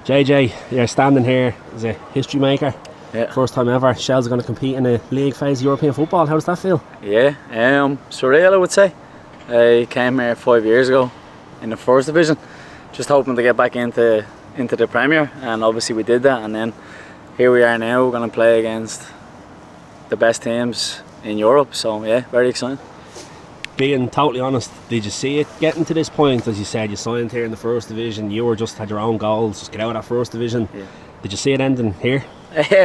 JJ, you're standing here as a history maker. Yeah. First time ever, Shels are going to compete in a league phase of European football. How does that feel? Yeah, surreal I would say. I came here 5 years ago in the first division, just hoping to get back into the Premier, and obviously we did that, and then here we are now. We're going to play against the best teams in Europe, so yeah, very exciting. Being totally honest, did you see it getting to this point? As you said, you signed here in the first division, you were just had your own goals, just get out of that first division. Yeah. Did you see it ending here?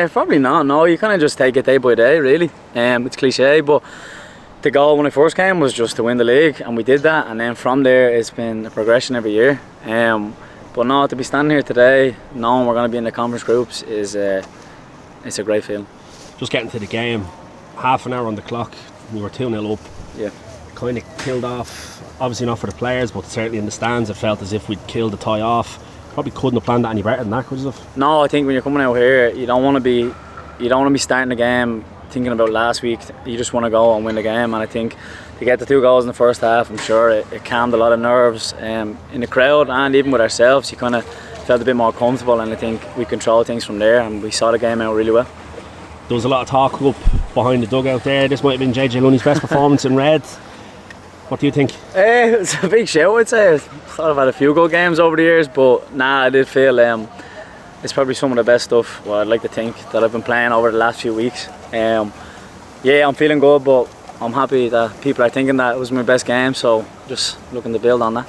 Probably not, no. You kind of just take it day by day, really. It's cliche, but the goal when I first came was just to win the league, and we did that, and then from there it's been a progression every year. But no, to be standing here today, knowing we're going to be in the conference groups it's a great feeling. Just getting to the game, half an hour on the clock, we were 2-0 up. Yeah. Kind of killed off, obviously not for the players, but certainly in the stands it felt as if we'd killed the tie off. Probably couldn't have planned that any better than that, could you have? No, I think when you're coming out here, you don't want to be starting the game thinking about last week. You just want to go and win the game, and I think to get the 2 goals in the first half, I'm sure it calmed a lot of nerves in the crowd, and even with ourselves. You kind of felt a bit more comfortable, and I think we controlled things from there, and we saw the game out really well. There was a lot of talk up behind the dugout there. This might have been JJ Lunney's best performance in red. What do you think? It's a big show, I'd say. I thought I've had a few good games over the years, but I did feel it's probably some of the best stuff, well, I'd like to think, that I've been playing over the last few weeks. Yeah, I'm feeling good, but I'm happy that people are thinking that it was my best game, so just looking to build on that.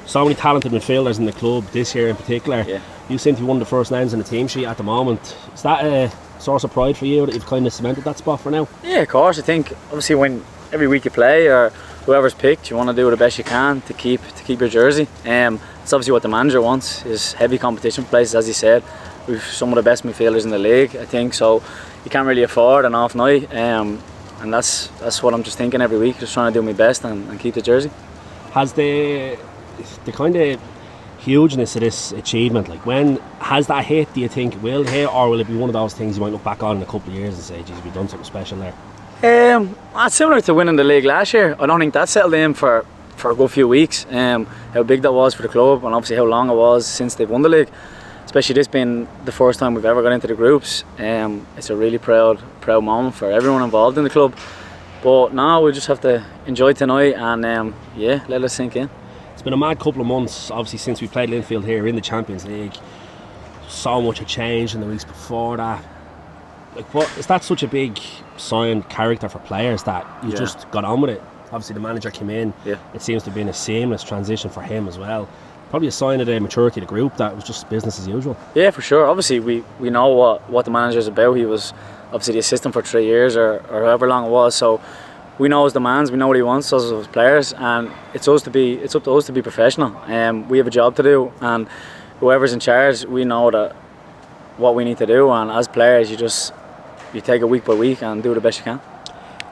So many talented midfielders in the club this year in particular. Yeah. You seem to be one of the first names in the team sheet at the moment. Is that a source of pride for you that you've kind of cemented that spot for now? Yeah, of course. I think obviously when every week you play, or whoever's picked, you want to do the best you can to keep your jersey. It's obviously what the manager wants, is heavy competition places, as he said. We've some of the best midfielders in the league, I think, so you can't really afford an off night, and that's what I'm just thinking every week, just trying to do my best and keep the jersey. Has the kind of hugeness of this achievement, like when has that hit, do you think it will hit, or will it be one of those things you might look back on in a couple of years and say, geez, we've done something special there? It's similar to winning the league last year. I don't think that settled in for a good few weeks. How big that was for the club, and obviously how long it was since they've won the league. Especially this being the first time we've ever got into the groups. It's a really proud moment for everyone involved in the club. But now we just have to enjoy tonight and let it sink in. It's been a mad couple of months, obviously, since we played Linfield here in the Champions League. So much had changed in the weeks before that. Like, what is that such a big sign character for players that you just got on with it? Obviously the manager came in. Yeah. It seems to have been a seamless transition for him as well. Probably a sign of the maturity of the group that it was just business as usual. Yeah, for sure. Obviously we know what the manager's about. He was obviously the assistant for 3 years or however long it was, so we know his demands, we know what he wants us as players, and it's up to us to be professional. We have a job to do, and whoever's in charge, we know that what we need to do, and as players you take it week by week and do the best you can.